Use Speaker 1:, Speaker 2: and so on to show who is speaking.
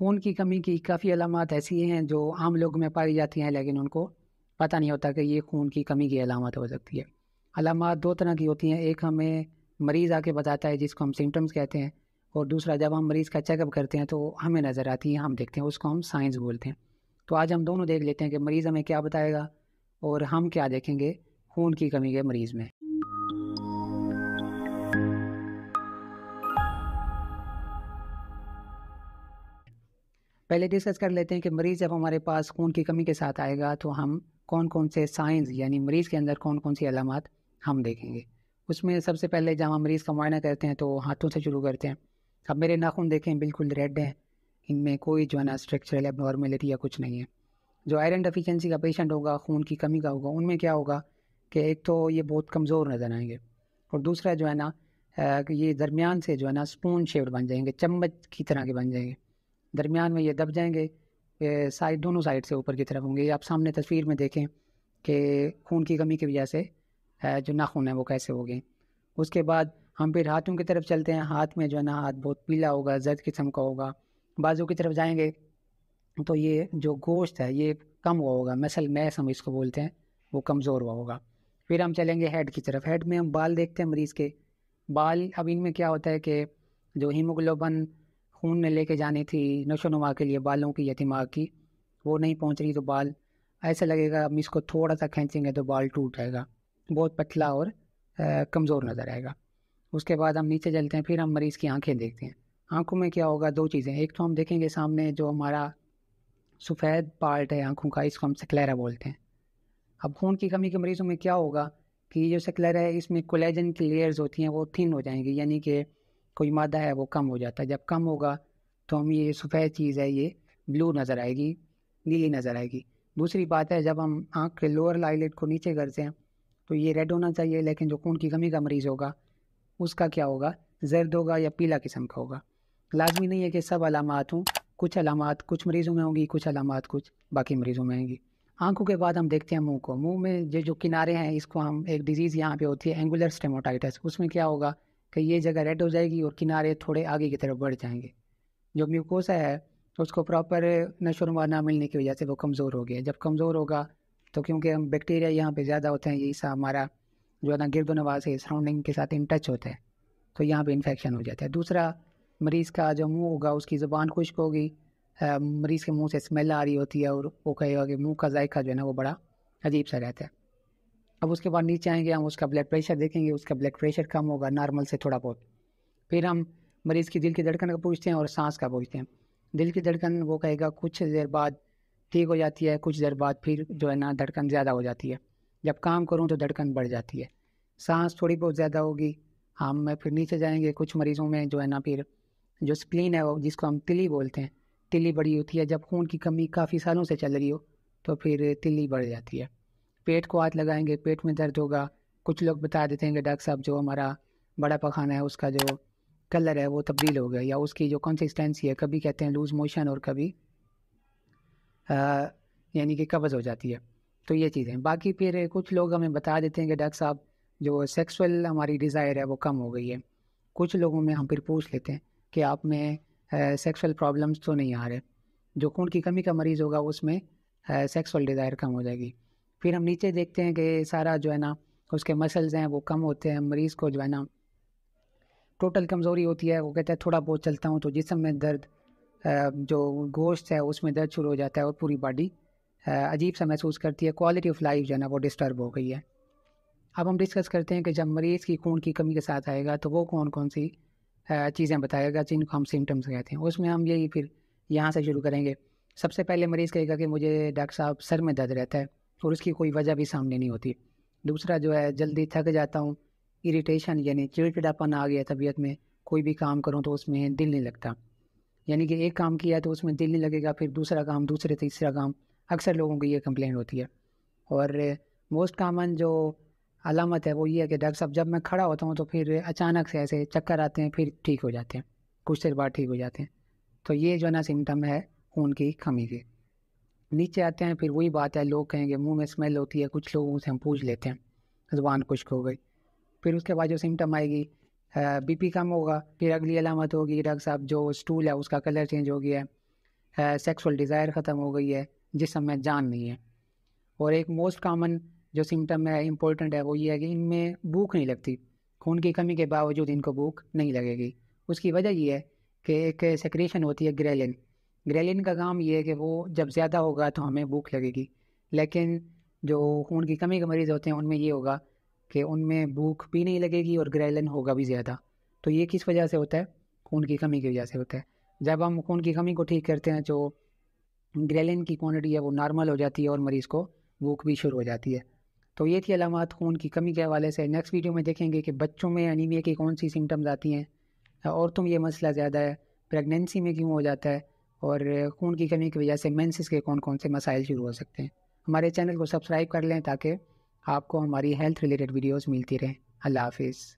Speaker 1: خون کی کمی کی کافی علامات ایسی ہیں جو عام لوگوں میں پائی جاتی ہیں، لیکن ان کو پتہ نہیں ہوتا کہ یہ خون کی کمی کی علامت ہو سکتی ہے۔ علامات دو طرح کی ہوتی ہیں، ایک ہمیں مریض آ کے بتاتا ہے جس کو ہم سمٹمز کہتے ہیں، اور دوسرا جب ہم مریض کا چیک اپ کرتے ہیں تو ہمیں نظر آتی ہیں، ہم دیکھتے ہیں، اس کو ہم سائنس بولتے ہیں۔ تو آج ہم دونوں دیکھ لیتے ہیں کہ مریض ہمیں کیا بتائے گا اور ہم کیا دیکھیں گے خون کی کمی کے مریض میں۔ پہلے ڈسکس کر لیتے ہیں کہ مریض جب ہمارے پاس خون کی کمی کے ساتھ آئے گا تو ہم کون کون سے سائنز یعنی مریض کے اندر کون کون سی علامات ہم دیکھیں گے۔ اس میں سب سے پہلے جب ہم مریض کا معائنہ کرتے ہیں تو ہاتھوں سے شروع کرتے ہیں۔ اب میرے ناخن دیکھیں بالکل ریڈ ہیں، ان میں کوئی جو ہے نا اسٹرکچرل اب نارملٹی یا کچھ نہیں ہے۔ جو آئرن ڈیفیشنسی کا پیشنٹ ہوگا، خون کی کمی کا ہوگا، ان میں کیا ہوگا کہ ایک تو یہ بہت کمزور نظر آئیں گے، اور دوسرا جو ہے نا یہ درمیان سے جو ہے نا اسپون شیپڈ بن جائیں گے، چمچ کی طرح کے بن جائیں گے، درمیان میں یہ دب جائیں گے، سائڈ دونوں سائڈ سے اوپر کی طرف ہوں گے۔ یہ آپ سامنے تصویر میں دیکھیں کہ خون کی کمی کی وجہ سے جو ناخن ہیں وہ کیسے ہو گئے۔ اس کے بعد ہم پھر ہاتھوں کی طرف چلتے ہیں، ہاتھ میں جو ہے نا ہاتھ بہت پیلا ہوگا، زرد قسم کا ہوگا۔ بازو کی طرف جائیں گے تو یہ جو گوشت ہے یہ کم ہوا ہوگا، مسل میس ہم اس کو بولتے ہیں، وہ کمزور ہوا ہوگا۔ پھر ہم چلیں گے ہیڈ کی طرف، ہیڈ میں ہم بال دیکھتے ہیں مریض کے بال۔ اب ان میں کیا ہوتا ہے کہ جو ہیموگلوبن خون نے لے کے جانی تھی نشو و نما کے لیے بالوں کی یا دماغ کی، وہ نہیں پہنچ رہی، تو بال ایسا لگے گا ہم اس کو تھوڑا سا کھینچیں گے تو بال ٹوٹ جائے گا، بہت پتلا اور کمزور نظر آئے گا۔ اس کے بعد ہم نیچے چلتے ہیں، پھر ہم مریض کی آنکھیں دیکھتے ہیں۔ آنکھوں میں کیا ہوگا، دو چیزیں، ایک تو ہم دیکھیں گے سامنے جو ہمارا سفید پارٹ ہے آنکھوں کا، اس کو ہم سکلیرا بولتے ہیں۔ اب خون کی کمی کے مریضوں میں کیا ہوگا کہ یہ جو سکلیرا ہے اس میں کولیجن کی لیئرز ہوتی ہیں وہ تھن ہو جائیں گی، یعنی کہ کوئی مادہ ہے وہ کم ہو جاتا ہے۔ جب کم ہوگا تو ہم یہ سفید چیز ہے یہ بلو نظر آئے گی، نیلی نظر آئے گی۔ دوسری بات ہے جب ہم آنکھ کے لوور لائلٹ کو نیچے کرتے ہیں تو یہ ریڈ ہونا چاہیے، لیکن جو خون کی کمی کا مریض ہوگا اس کا کیا ہوگا، زرد ہوگا یا پیلا قسم کا ہوگا۔ لازمی نہیں ہے کہ سب علامات ہوں، کچھ علامات کچھ مریضوں میں ہوں گی، کچھ علامات کچھ باقی مریضوں میں ہوں گی۔ آنکھوں کے بعد ہم دیکھتے ہیں منہ کو، منہ میں جو کنارے ہیں اس کو ہم ایک ڈیزیز یہاں پہ ہوتی ہے اینگولر اسٹیموٹائٹس، اس میں کیا ہوگا کہ یہ جگہ ریڈ ہو جائے گی اور کنارے تھوڑے آگے کی طرف بڑھ جائیں گے۔ جو میوکوسا ہے اس کو پراپر نشو و نما نہ ملنے کی وجہ سے وہ کمزور ہو گیا۔ جب کمزور ہوگا تو کیونکہ ہم بیکٹیریا یہاں پہ زیادہ ہوتے ہیں، یہ سا ہمارا جو ہے نا گرد و نواز ہے سراؤنڈنگ کے ساتھ ان ٹچ ہوتا ہے، تو یہاں پہ انفیکشن ہو جاتا ہے۔ دوسرا مریض کا جو منہ ہوگا اس کی زبان خشک ہوگی، مریض کے منہ سے اسمیل آ رہی ہوتی ہے اور وہ کہے گا کہ منہ کا ذائقہ جو ہے نا وہ بڑا عجیب سا رہتا ہے۔ اب اس کے بعد نیچے آئیں گے، ہم اس کا بلڈ پریشر دیکھیں گے، اس کا بلڈ پریشر کم ہوگا نارمل سے تھوڑا بہت۔ پھر ہم مریض کی دل کی دھڑکن کا پوچھتے ہیں اور سانس کا پوچھتے ہیں۔ دل کی دھڑکن وہ کہے گا کچھ دیر بعد ٹھیک ہو جاتی ہے، کچھ دیر بعد پھر جو ہے نا دھڑکن زیادہ ہو جاتی ہے، جب کام کروں تو دھڑکن بڑھ جاتی ہے۔ سانس تھوڑی بہت زیادہ ہوگی۔ ہم پھر نیچے جائیں گے، کچھ مریضوں میں جو ہے نا پھر جو سپلین ہے وہ جس کو ہم تلی بولتے ہیں، تلی بڑی ہوتی ہے۔ جب خون کی کمی کافی سالوں سے چل رہی ہو تو پھر تلی بڑھ جاتی ہے۔ پیٹ کو ہاتھ لگائیں گے، پیٹ میں درد ہوگا۔ کچھ لوگ بتا دیتے ہیں کہ ڈاکٹر صاحب جو ہمارا بڑا پخانہ ہے اس کا جو کلر ہے وہ تبدیل ہو گیا، یا اس کی جو کنسسٹینسی ہے، کبھی کہتے ہیں لوز موشن اور کبھی یعنی کہ قبض ہو جاتی ہے۔ تو یہ چیزیں باقی پھر کچھ لوگ ہمیں بتا دیتے ہیں کہ ڈاکٹر صاحب جو سیکسول ہماری ڈیزائر ہے وہ کم ہو گئی ہے۔ کچھ لوگوں میں ہم پھر پوچھ لیتے ہیں کہ آپ میں سیکسول پرابلمس تو نہیں آ رہے۔ جو خون کی کمی کا مریض ہوگا اس میں سیکسول ڈیزائر کم ہو جائے گی۔ پھر ہم نیچے دیکھتے ہیں کہ سارا جو ہے نا اس کے مسلز ہیں وہ کم ہوتے ہیں، مریض کو جو ہے نا ٹوٹل کمزوری ہوتی ہے، وہ کہتا ہے تھوڑا بہت چلتا ہوں تو جسم میں درد، جو گوشت ہے اس میں درد شروع ہو جاتا ہے اور پوری باڈی عجیب سا محسوس کرتی ہے، کوالٹی آف لائف جو ہے نا وہ ڈسٹرب ہو گئی ہے۔ اب ہم ڈسکس کرتے ہیں کہ جب مریض کی خون کی کمی کے ساتھ آئے گا تو وہ کون کون سی چیزیں بتائے گا جن کو ہم سمٹمز کہتے ہیں۔ اس میں ہم یہی پھر یہاں سے شروع کریں گے۔ سب سے پہلے مریض کہے گا کہ مجھے ڈاکٹر صاحب سر میں درد رہتا ہے اور اس کی کوئی وجہ بھی سامنے نہیں ہوتی۔ دوسرا جو ہے جلدی تھک جاتا ہوں، اریٹیشن یعنی چڑچڑاپن آ گیا طبیعت میں، کوئی بھی کام کروں تو اس میں دل نہیں لگتا، یعنی کہ ایک کام کیا تو اس میں دل نہیں لگے گا، پھر دوسرا کام، دوسرے تیسرا کام، اکثر لوگوں کی یہ کمپلین ہوتی ہے۔ اور موسٹ کامن جو علامت ہے وہ یہ ہے کہ ڈاکٹر صاحب جب میں کھڑا ہوتا ہوں تو پھر اچانک سے ایسے چکر آتے ہیں، پھر ٹھیک ہو جاتے ہیں، کچھ دیر بعد ٹھیک ہو جاتے ہیں۔ تو یہ جو ہے نا سمٹم ہے خون کی کمی کے۔ نیچے آتے ہیں، پھر وہی بات ہے، لوگ کہیں گے منہ میں اسمیل ہوتی ہے، کچھ لوگوں سے ہم پوچھ لیتے ہیں زبان خشک ہو گئی۔ پھر اس کے بعد جو سمٹم آئے گی بی پی کم ہوگا۔ پھر اگلی علامت ہوگی ڈاکٹر صاحب جو اسٹول ہے اس کا کلر چینج ہو گیا ہے، سیکسول ڈیزائر ختم ہو گئی ہے، جسم میں جان نہیں ہے۔ اور ایک موسٹ کامن جو سمٹم ہے امپورٹنٹ ہے وہ یہ ہے کہ ان میں بھوک نہیں لگتی، خون کی کمی کے باوجود ان کو بھوک نہیں لگے گی۔ اس کی وجہ یہ ہے کہ ایک سیکریشن ہوتی ہے گریلن۔ گریلن کا کام یہ ہے کہ وہ جب زیادہ ہوگا تو ہمیں بھوک لگے گی، لیکن جو خون کی کمی کے مریض ہوتے ہیں ان میں یہ ہوگا کہ ان میں بھوک بھی نہیں لگے گی اور گریلن ہوگا بھی زیادہ۔ تو یہ کس وجہ سے ہوتا ہے؟ خون کی کمی کی وجہ سے ہوتا ہے۔ جب ہم خون کی کمی کو ٹھیک کرتے ہیں جو گریلن کی کوانٹٹی ہے وہ نارمل ہو جاتی ہے اور مریض کو بھوک بھی شروع ہو جاتی ہے۔ تو یہ تھی علامات خون کی کمی کے حوالے سے۔ نیکسٹ ویڈیو میں دیکھیں گے کہ بچوں میں انیمیا کی کون سی سمٹمز آتی ہیں، عورتوں میں یہ مسئلہ زیادہ ہے، پریگنینسی میں کیوں ہو جاتا ہے، اور خون کی کمی کی وجہ سے مینسس کے کون کون سے مسائل شروع ہو سکتے ہیں۔ ہمارے چینل کو سبسکرائب کر لیں تاکہ آپ کو ہماری ہیلتھ ریلیٹڈ ویڈیوز ملتی رہیں۔ اللہ حافظ۔